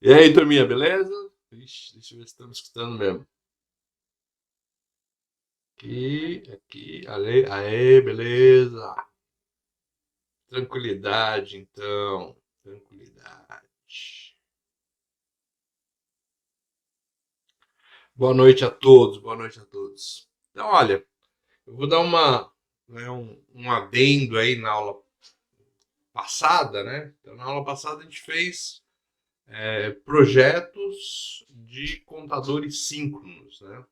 E aí, turminha, beleza? Ixi, deixa eu ver se estamos escutando mesmo. Aqui, aê, beleza. Tranquilidade, então. Tranquilidade. Boa noite a todos, boa noite a todos. Então, olha, eu vou dar um adendo aí na aula passada, né? Então, na aula passada a gente fez projetos de contadores síncronos, né?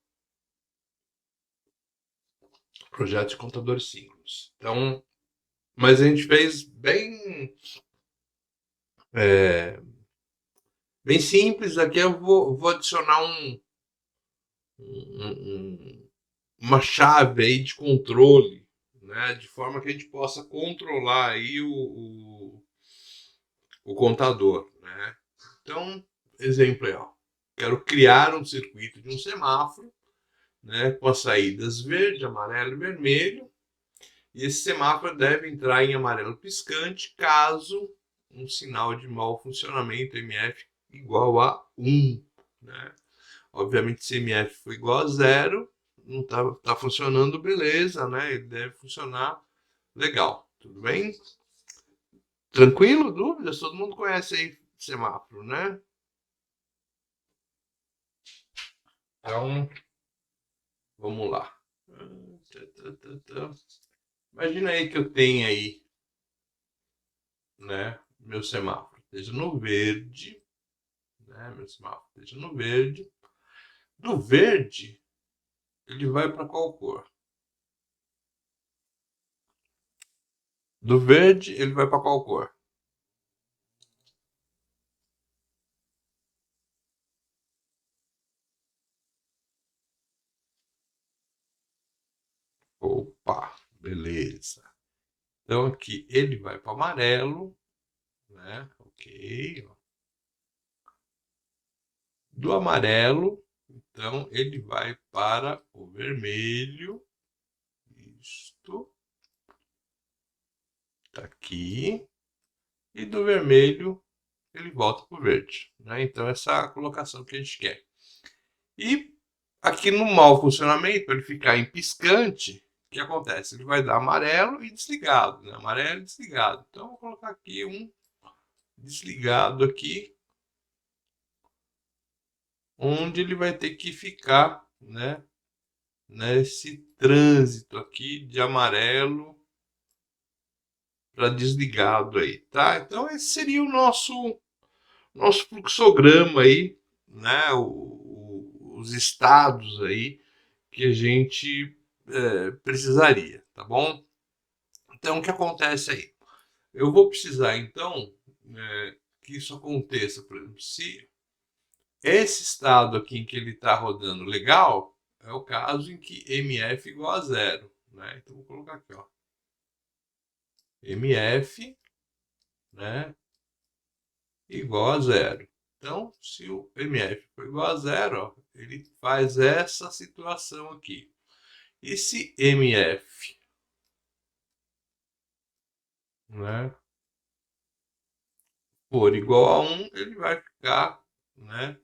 Projetos de contadores síncronos. Então, mas a gente fez bem simples. Aqui eu vou adicionar uma chave aí de controle, né? De forma que a gente possa controlar aí o contador, né? Então, exemplo aí, ó. Quero criar um circuito de um semáforo, né? Com as saídas verde, amarelo e vermelho. E esse semáforo deve entrar em amarelo piscante caso um sinal de mau funcionamento MF igual a 1. Né? Obviamente, se MF for igual a 0, não tá funcionando, beleza, né? Ele deve funcionar legal. Tudo bem? Tranquilo? Dúvidas? Todo mundo conhece aí semáforo, né? Então, vamos lá. Imagina aí que eu tenho aí, né? Meu semáforo esteja no verde, né? Meu semáforo esteja no verde. Do verde, ele vai para qual cor? Do verde, ele vai para qual cor? Opa, beleza. Então aqui ele vai para o amarelo, né? Ok. Ó. Do amarelo, então ele vai para o vermelho. Isto. Tá aqui. E do vermelho ele volta para o verde. Né? Então essa é a colocação que a gente quer. E aqui no mau funcionamento, ele ficar em piscante, o que acontece? Ele vai dar amarelo e desligado, né? Amarelo e desligado. Então, vou colocar aqui um desligado aqui, onde ele vai ter que ficar, né? Nesse trânsito aqui de amarelo para desligado aí, tá? Então, esse seria o nosso fluxograma aí, né? Os estados aí que a gente precisaria, tá bom? Então, o que acontece aí? Eu vou precisar, então, que isso aconteça, por exemplo, se esse estado aqui em que ele está rodando legal, é o caso em que MF igual a zero. Né? Então, vou colocar aqui, ó. MF, né, igual a zero. Então, se o MF for igual a zero, ó, ele faz essa situação aqui. E se MF, né, for igual a 1, ele vai ficar, né,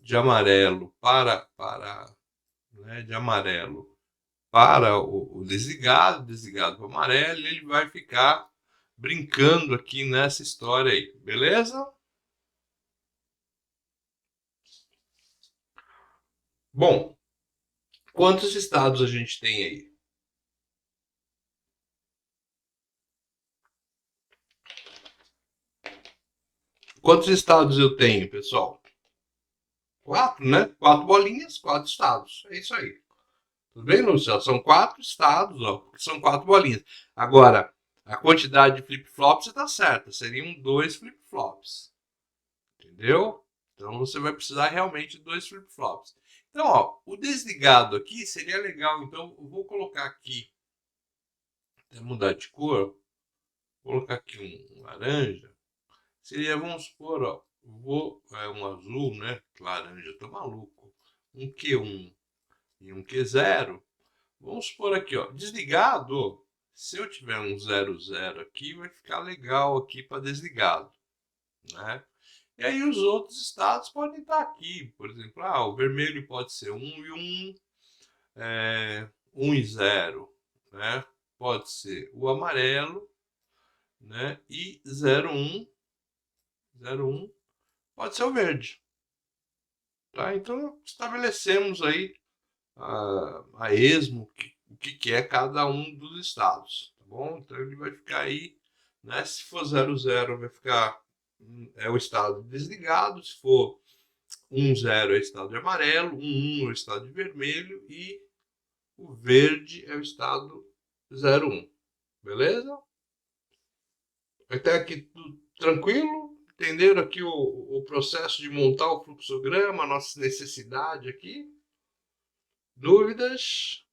de amarelo né, de amarelo para o desligado, desligado para o amarelo, ele vai ficar brincando aqui nessa história aí, beleza? Bom, quantos estados a gente tem aí? Quantos estados eu tenho, pessoal? Quatro, né? Quatro bolinhas, quatro estados. É isso aí. Tudo bem, Luciano? São quatro estados, ó. São quatro bolinhas. Agora, a quantidade de flip-flops está certa. Seriam dois flip-flops. Entendeu? Então você vai precisar realmente de dois flip-flops. Então, ó, o desligado aqui seria legal. Então, eu vou colocar aqui, até mudar de cor, vou colocar aqui um laranja. Seria, vamos supor, ó, um azul, né? Laranja, tô maluco. Um Q1 e um Q0. Vamos supor aqui, ó, desligado. Se eu tiver um 00 aqui, vai ficar legal aqui para desligado, né? E aí os outros estados podem estar aqui. Por exemplo, o vermelho pode ser 1 e 1, 1 e 0, né? Pode ser o amarelo, né? E 0, 1, 0, 1 pode ser o verde. Tá? Então estabelecemos aí a esmo o que é cada um dos estados, tá bom? Então ele vai ficar aí, né? Se for 0, 0 vai ficar o estado desligado, se for 1, 0 é o estado de amarelo, 1, 1 é o estado de vermelho e o verde é o estado 0, 1. Beleza? Até aqui tudo tranquilo? Entenderam aqui o processo de montar o fluxograma, a nossa necessidade aqui? Dúvidas?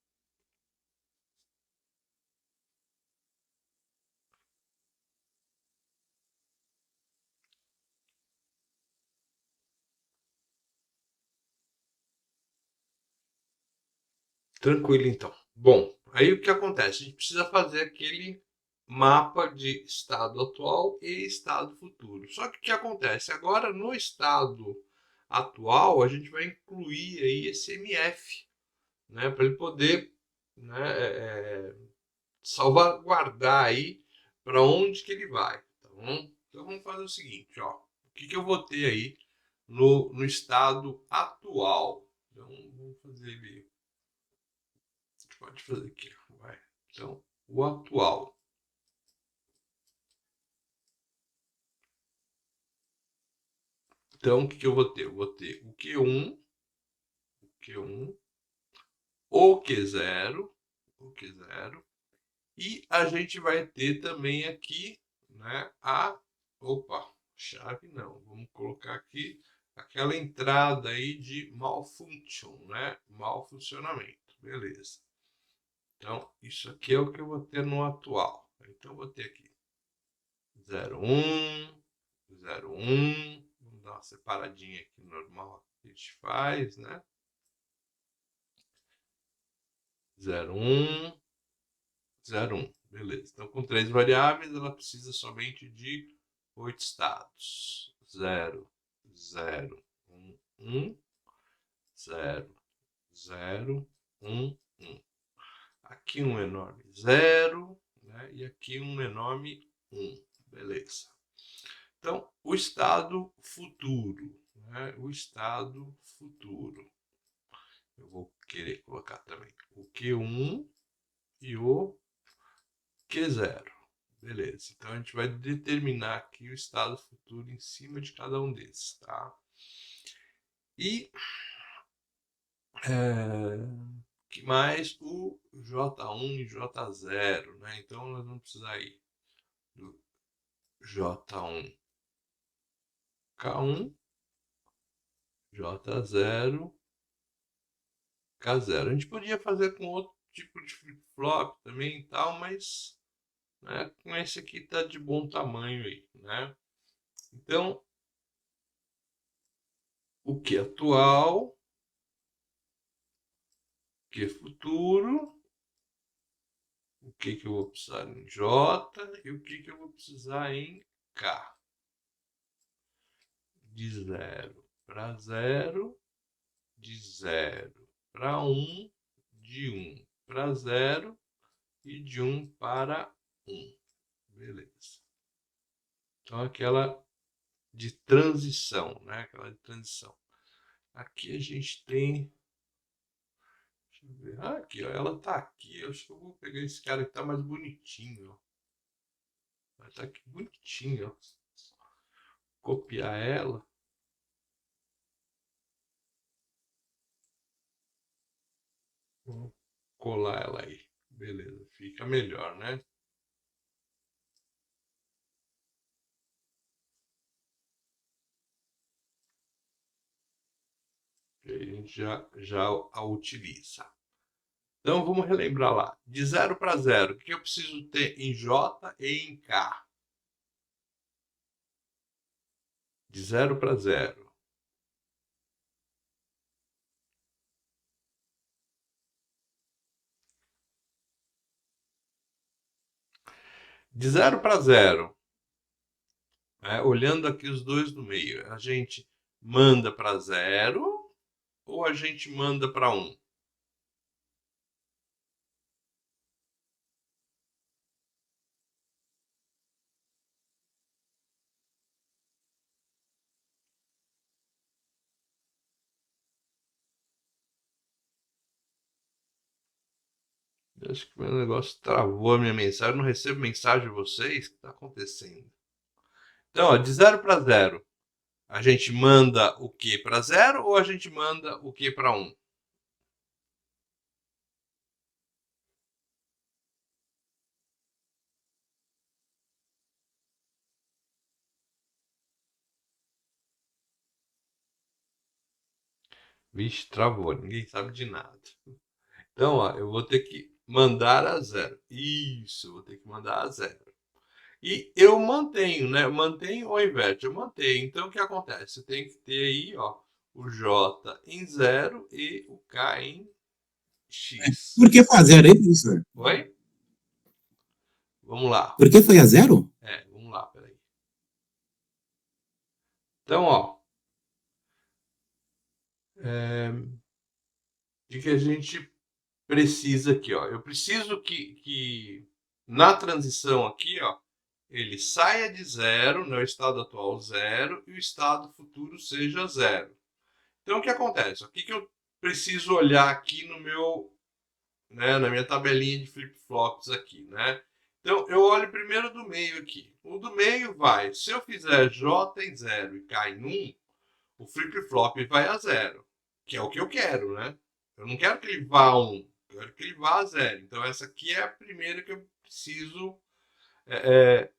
Tranquilo, então. Bom, aí o que acontece? A gente precisa fazer aquele mapa de estado atual e estado futuro. Só que o que acontece? Agora, no estado atual, a gente vai incluir aí esse MF, né? Para ele poder, né, salvaguardar aí para onde que ele vai, tá bom? Então vamos fazer o seguinte, ó. O que eu vou ter aí no estado atual? Então vamos fazer ele. A gente pode fazer aqui, vai. Então, o atual. Então, o que eu vou ter? Eu vou ter o Q1, o Q0, o Q0, e a gente vai ter também aqui, né, opa, chave não, vamos colocar aqui aquela entrada aí de malfunction, né, mal funcionamento, beleza. Então, isso aqui é o que eu vou ter no atual. Então, eu vou ter aqui 01, 01, vamos dar uma separadinha aqui normal que a gente faz, né? 01, 01, beleza. Então, com três variáveis, ela precisa somente de 8 estados. 0, 0, 1, 1, 0, 0, 1, 1. Aqui um enorme 0, né? E aqui um enorme 1. Beleza. Então, o estado futuro, né? O estado futuro. Eu vou querer colocar também o Q1 e o Q0. Beleza. Então, a gente vai determinar aqui o estado futuro em cima de cada um desses, tá? E que mais? O J1 e J0, né? Então, nós vamos precisar ir do J1, K1, J0, K0. A gente podia fazer com outro tipo de flip-flop também e tal, mas, né, com esse aqui tá de bom tamanho aí, né? Então, o que é atual, o que é futuro, o que eu vou precisar em J e o que eu vou precisar em K. De 0 para 0, de 0 para 1, de 1 para 0 e de 1 para 1. Beleza. Então, aquela de transição, né? Aquela de transição. Aqui a gente tem. Deixa eu ver. Aqui, ó, ela tá aqui. Eu acho que eu vou pegar esse cara que tá mais bonitinho, ó. Vai tá aqui bonitinho, ó. Copiar ela. Vou colar ela aí. Beleza, fica melhor, né? E aí a gente já a utiliza. Então vamos relembrar lá. De 0 para 0, o que eu preciso ter em J e em K? De 0 para 0. De 0 para 0, olhando aqui os dois do meio, a gente manda para 0 ou a gente manda para 1? Acho que meu negócio travou a minha mensagem. Eu não recebo mensagem de vocês. O que está acontecendo? Então, ó, de 0 para 0, a gente manda o que para 0 ou a gente manda o que para 1? Vixe, travou. Ninguém sabe de nada. Então, ó, eu vou ter que mandar a 0. Isso, vou ter que mandar a 0. E eu mantenho, né? Eu mantenho ou inverte? Eu mantenho. Então, o que acontece? Eu tenho que ter aí, ó, o J em 0 e o K em X. Por que foi a zero aí, professor? Oi? Vamos lá. Por que foi a zero? Vamos lá, peraí. Então, ó, o que a gente precisa aqui, ó? Eu preciso que na transição aqui, ó, ele saia de 0, né, o estado atual 0, e o estado futuro seja 0. Então, o que acontece? O que eu preciso olhar aqui no meu, né, na minha tabelinha de flip-flops aqui, né? Então, eu olho primeiro do meio aqui. O do meio vai, se eu fizer J em 0 e K em 1, o flip-flop vai a 0, que é o que eu quero, né? Eu não quero que ele vá a 1, eu quero que ele vá a 0. Então, essa aqui é a primeira que eu preciso é,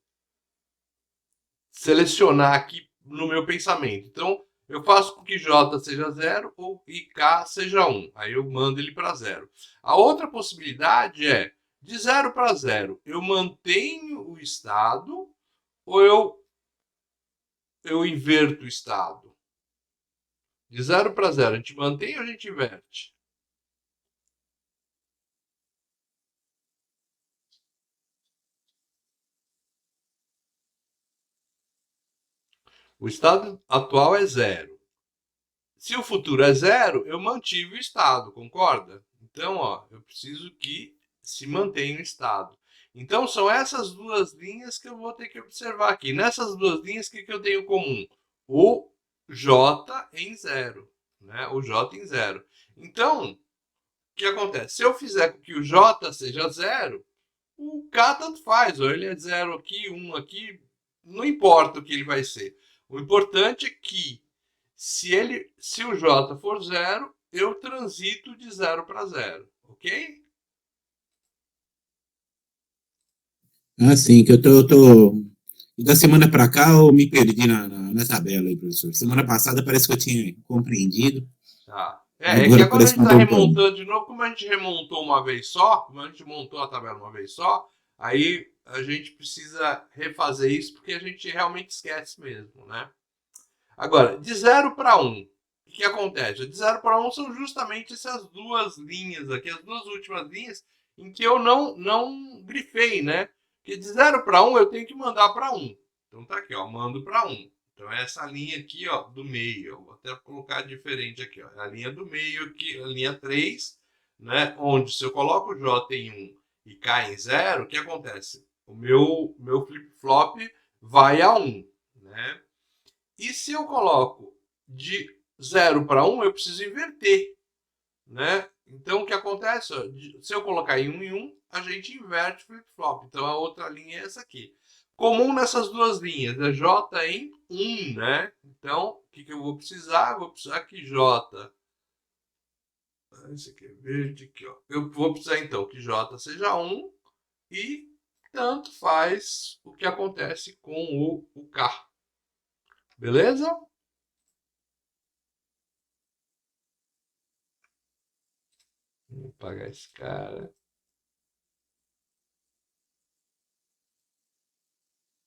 selecionar aqui no meu pensamento. Então, eu faço com que J seja 0 e K seja 1. Aí eu mando ele para 0. A outra possibilidade é, de 0 para 0, eu mantenho o estado ou eu inverto o estado? De 0 para 0, a gente mantém ou a gente inverte? O estado atual é 0. Se o futuro é 0, eu mantive o estado, concorda? Então, ó, eu preciso que se mantenha o estado. Então, são essas duas linhas que eu vou ter que observar aqui. Nessas duas linhas, o que eu tenho em comum? O J em 0. Né? O J em 0. Então, o que acontece? Se eu fizer com que o J seja 0, o K tanto faz. Ou ele é 0 aqui, 1 aqui, não importa o que ele vai ser. O importante é que se o J for 0, eu transito de 0 para 0, ok? Ah, sim, que eu tô. Da semana para cá eu me perdi na tabela aí, professor. Semana passada parece que eu tinha compreendido, Tá. É que agora agora a parece gente que não está acompanho. remontando de novo, como a gente remontou uma vez só, como a gente montou a tabela uma vez só, aí a gente precisa refazer isso porque a gente realmente esquece mesmo, né? Agora, de 0 para 1, o que acontece? De 0 para 1 são justamente essas duas linhas aqui, as duas últimas linhas em que eu não grifei, né? Porque de 0 para 1 eu tenho que mandar para 1. Então tá aqui, ó, mando para 1. Então é essa linha aqui, ó, do meio. Eu vou até colocar diferente aqui, ó. A linha do meio aqui, a linha 3, né? Onde se eu coloco o J em 1 e K em 0, o que acontece? O meu flip-flop vai a 1, né? E se eu coloco de 0 para 1, eu preciso inverter, né? Então, o que acontece? Se eu colocar em 1, a gente inverte o flip-flop. Então, a outra linha é essa aqui. Comum nessas duas linhas é J em 1, né? Então, o que eu vou precisar? Eu vou precisar que J... Esse aqui é verde, aqui, ó. Eu vou precisar, então, que J seja 1 e tanto faz o que acontece com o K. Beleza? Vou apagar esse cara.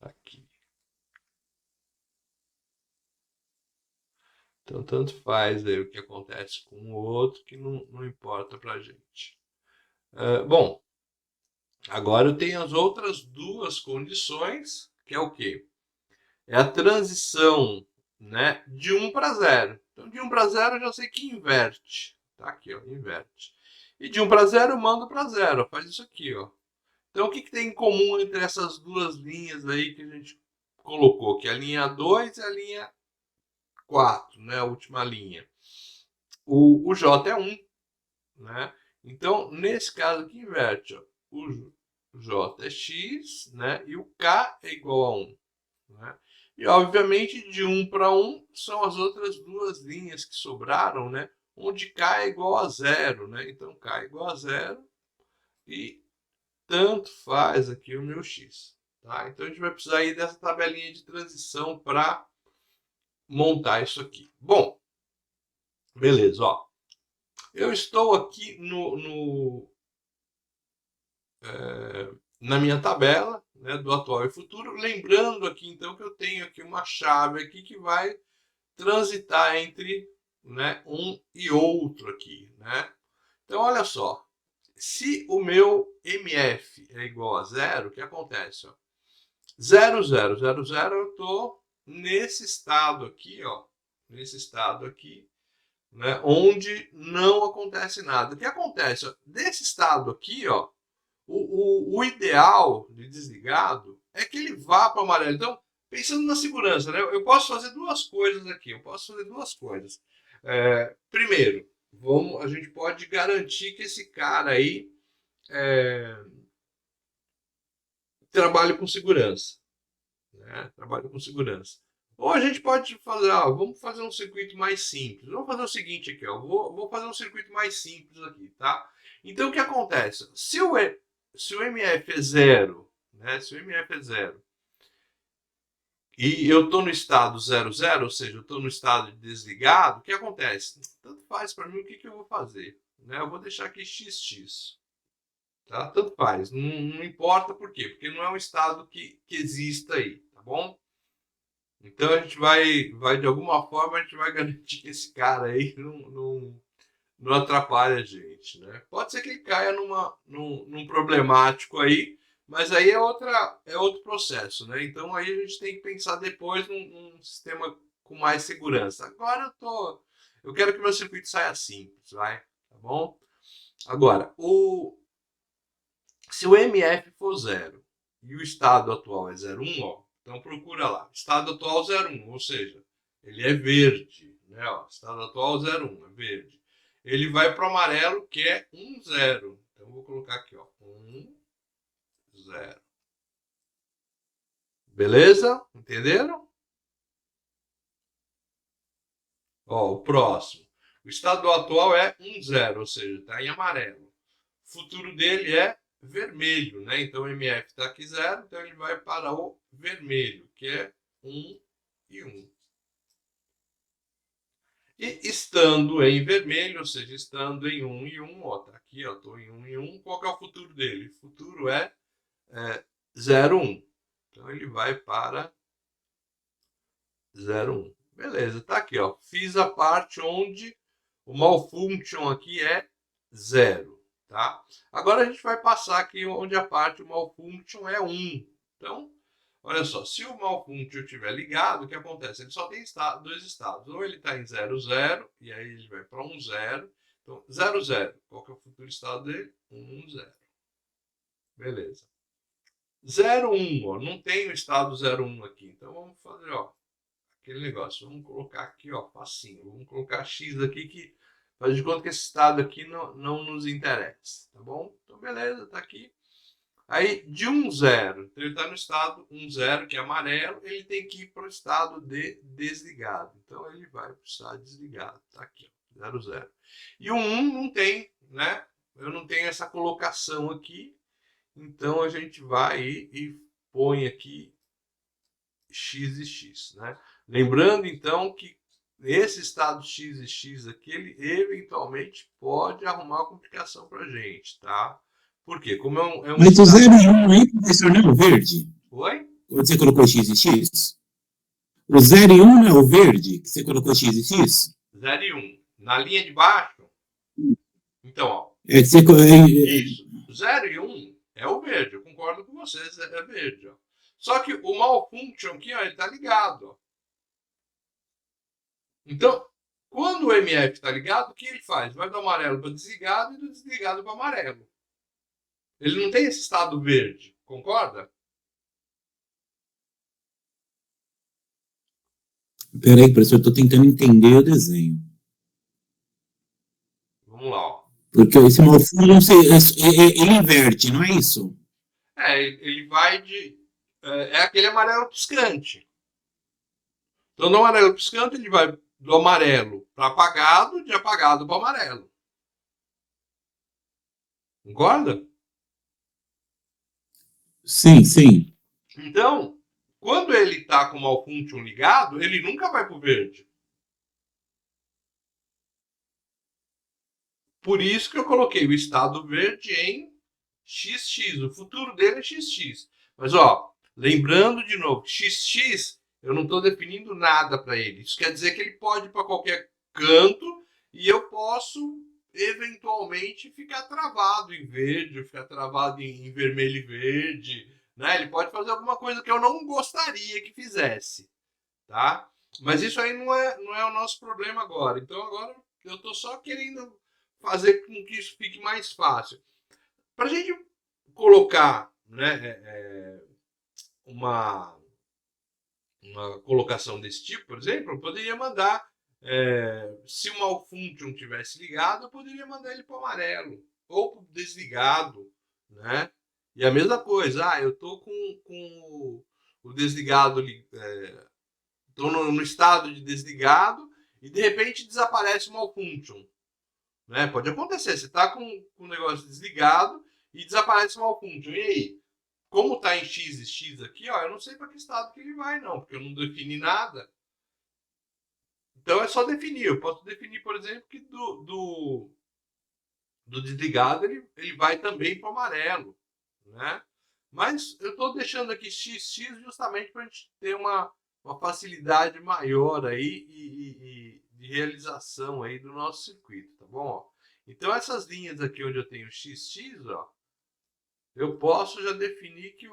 Aqui. Então, tanto faz aí o que acontece com o outro, que não importa pra gente. Bom, agora eu tenho as outras duas condições, que é o quê? é a transição, né, de 1 para 0. Então, de 1 para 0 eu já sei que inverte. Tá aqui, ó, inverte. E de 1 para 0 eu mando para 0. Faz isso aqui, ó. Então, o que tem em comum entre essas duas linhas aí que a gente colocou? Que é a linha 2 e a linha 4, né, a última linha. O J é 1, né? Então, nesse caso aqui, inverte, ó. O J é X, né? E o K é igual a 1. Né? E, obviamente, de 1 para 1 são as outras duas linhas que sobraram, né? Onde K é igual a 0, né? Então, K é igual a 0 e tanto faz aqui o meu X. Tá? Então, a gente vai precisar aí dessa tabelinha de transição para montar isso aqui. Bom, beleza, ó. Eu estou aqui na minha tabela, né, do atual e futuro, lembrando aqui então que eu tenho aqui uma chave aqui que vai transitar entre, né, um e outro aqui, né? Então olha só, se o meu MF é igual a 0, o que acontece? Ó? 0, 0, 0, 0, eu estou nesse estado aqui, ó, nesse estado aqui, né, onde não acontece nada. O que acontece? Ó, desse estado aqui, ó, o ideal de desligado é que ele vá para o amarelo. Então, pensando na segurança, né, eu posso fazer duas coisas aqui. Eu posso fazer duas coisas. Primeiro, a gente pode garantir que esse cara aí trabalhe com segurança. Né, trabalhe com segurança. Ou a gente pode fazer, vamos fazer um circuito mais simples. Vamos fazer o seguinte aqui, ó, vou fazer um circuito mais simples aqui, tá? Então, o que acontece? Se o MF é 0, né? Se o MF é 0 e eu estou no estado 00, ou seja, eu estou no estado de desligado, o que acontece? Tanto faz para mim o que eu vou fazer. Né? Eu vou deixar aqui XX. Tá? Tanto faz. Não importa por quê. Porque não é um estado que exista aí. Tá bom? Então a gente vai de alguma forma, a gente vai garantir que esse cara aí não atrapalha a gente, né? Pode ser que ele caia num problemático aí, mas aí é outro processo, né? Então aí a gente tem que pensar depois num sistema com mais segurança. Agora eu quero que meu circuito saia simples, vai, tá bom? Agora, se o MF for 0 e o estado atual é 0,1, ó, então procura lá, estado atual 0,1, ou seja, ele é verde, né? Ó, estado atual 0,1, é verde. Ele vai para o amarelo, que é 1, 0. Então, eu vou colocar aqui, ó, 1, 0. Beleza? Entenderam? Ó, o próximo. O estado atual é 1, 0, ou seja, está em amarelo. O futuro dele é vermelho, né? Então, o MF está aqui 0, então ele vai para o vermelho, que é 1 e 1. E estando em vermelho, ou seja, estando em 1 e 1, ó, tá aqui, ó, tô em 1 e 1, qual que é o futuro dele? O futuro é 0, 1. Então ele vai para 0, 1. Beleza, tá aqui, ó. Fiz a parte onde o malfunction aqui é 0, tá? Agora a gente vai passar aqui onde a parte o malfunction é 1. Então, olha só, se o malfunction estiver ligado, o que acontece? Ele só tem dois estados. Ou ele está em 0, 0, e aí ele vai para 1, 0. Então, 0, 0. Qual que é o futuro estado dele? 1, 0. Beleza. 0, 1. Ó, não tem o estado 0, 1 aqui. Então, vamos fazer, ó, aquele negócio. Vamos colocar aqui, ó, facinho. Vamos colocar X aqui que faz de conta que esse estado aqui não nos interessa. Tá bom? Então, beleza, tá aqui. Aí, de 1, 0, então ele está no estado 1, 0, que é amarelo, ele tem que ir para o estado de desligado. Então, ele vai para o estado desligado. Está aqui, 0, 0. E o 1 não tem, né? Eu não tenho essa colocação aqui. Então, a gente vai e põe aqui X e X, né? Lembrando, então, que esse estado X e X aqui, ele eventualmente pode arrumar complicação para a gente, tá? Por quê? Como é um Mas o estado... 0 e 1 aí, professor, não é o verde? Oi? Quando você colocou X e X? O 0 e 1 não é o verde, que você colocou X e X? 0 e 1. Na linha de baixo, então, ó. É que você... Isso. 0 e 1 é o verde. Eu concordo com vocês, é verde, ó. Só que o malfunction aqui, ó, ele tá ligado. Ó. Então, quando o MF está ligado, o que ele faz? Vai do amarelo para desligado e do desligado para amarelo. Ele não tem esse estado verde, concorda? Peraí, professor, eu tô tentando entender o desenho. Vamos lá. Ó. Porque esse malfunction, ele inverte, não é isso? Ele vai de... É aquele amarelo piscante. Então, no amarelo piscante, ele vai do amarelo para apagado, de apagado para amarelo. Concorda? Sim, sim. Então, quando ele está com o malfunction ligado, ele nunca vai para o verde. Por isso que eu coloquei o estado verde em XX. O futuro dele é XX. Mas, ó, lembrando de novo, XX eu não estou definindo nada para ele. Isso quer dizer que ele pode ir para qualquer canto e eu posso eventualmente ficar travado em verde, ficar travado em vermelho e verde. Né? Ele pode fazer alguma coisa que eu não gostaria que fizesse. Tá? Mas isso aí não é o nosso problema agora. Então agora eu estou só querendo fazer com que isso fique mais fácil. Para a gente colocar, né, uma colocação desse tipo, por exemplo, eu poderia mandar, se o malfunction tivesse ligado, eu poderia mandar ele para o amarelo ou para o desligado, né? E a mesma coisa, eu estou com o desligado, estou no estado de desligado e de repente desaparece o malfunction. Né? Pode acontecer, você está com o negócio desligado e desaparece o malfunction. E aí? Como está em X e X aqui, ó, eu não sei para que estado que ele vai, não, porque eu não defini nada. Então é só definir. Eu posso definir, por exemplo, que do desligado ele vai também para o amarelo. Né? Mas eu estou deixando aqui XX justamente para a gente ter uma facilidade maior aí e de realização aí do nosso circuito, tá bom? Então essas linhas aqui onde eu tenho XX, ó, eu posso já definir que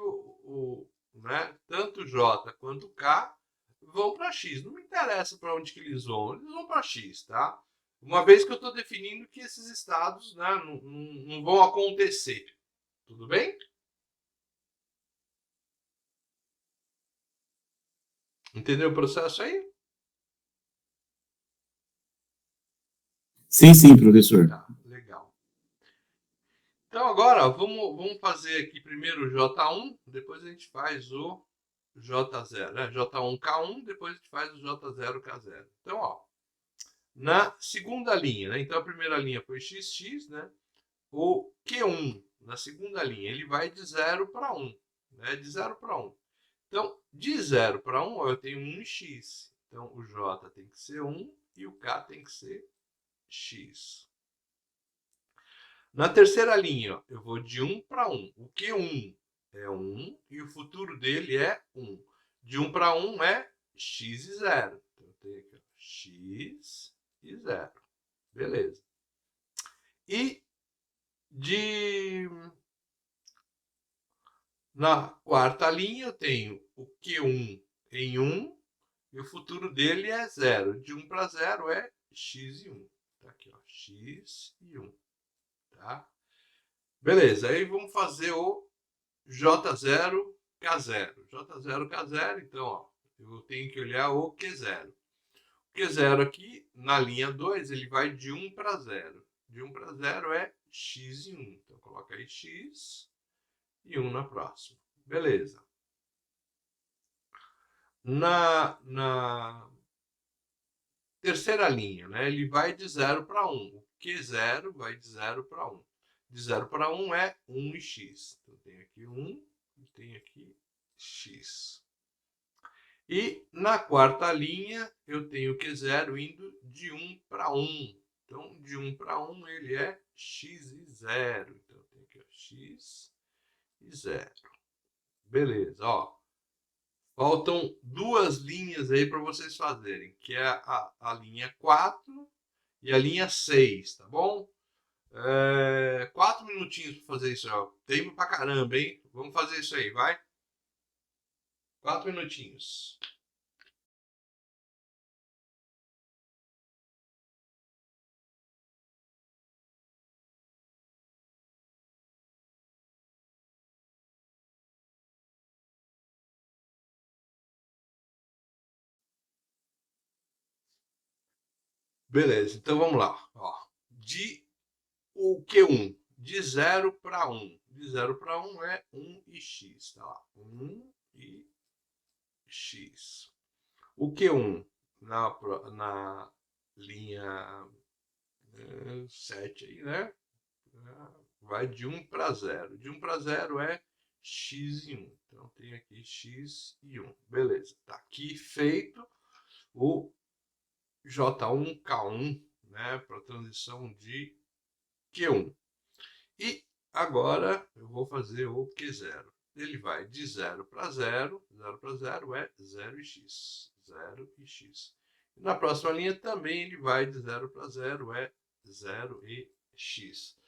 né, tanto J quanto K vão para X. Não me interessa para onde que eles vão para X, tá? Uma vez que eu estou definindo que esses estados, né, não vão acontecer. Tudo bem? Entendeu o processo aí? Sim, sim, professor. Tá, legal. Então agora ó, vamos fazer aqui primeiro o J1, depois a gente faz o J0, né? J1K1, depois a gente faz o J0K0. Então, ó, na segunda linha, né? Então a primeira linha foi XX, né? O Q1, na segunda linha, ele vai de 0 para 1, né? De 0 para 1. Então, de 0 para 1, eu tenho 1 em X. Então, o J tem que ser 1 e o K tem que ser X. Na terceira linha, ó, eu vou de 1 para 1. O Q1 é 1 e o futuro dele é 1. De 1 para 1 é x e 0. Então, eu tenho aqui ó, x e 0. Beleza. E na quarta linha, eu tenho o Q1 em 1 e o futuro dele é 0. De 1 para 0 é x e 1. Tá aqui, ó, x e 1. Tá? Beleza, aí vamos fazer o J0K0. J0K0, então, ó, eu tenho que olhar o Q0. O Q0 aqui, na linha 2, ele vai de 1 para 0. De 1 para 0 é x e 1. Então, coloca aí x e 1 na próxima. Beleza. Na terceira linha, né, ele vai de 0 para 1. O Q0 vai de 0 para 1. De 0 para 1 é 1 e x. Então, tem aqui 1 e tem aqui x. E na quarta linha, eu tenho o Q0 indo de 1 para 1. Então, de 1 para 1, ele é x e 0. Então, eu tenho aqui ó, x e 0. Beleza, ó. Faltam duas linhas aí para vocês fazerem, que é a linha 4 e a linha 6, tá bom? 4 minutinhos para fazer isso, ó. Tempo pra caramba, hein? Vamos fazer isso aí, vai? 4 minutinhos. Beleza, então vamos lá. Ó, o Q1, de 0 para 1. De 0 para 1 é 1 e x. Tá lá. 1 e x. O Q1 na linha 7 aí, né? Vai de 1 para 0. De 1 para 0 é x e 1. Então tem aqui x e 1. Beleza. Tá aqui feito o J1K1, né, para transição de Q1. E agora eu vou fazer o Q0. Ele vai de 0 para 0. 0 para 0 é 0 e x. 0 e x. E na próxima linha também ele vai de 0 para 0, é 0 e x.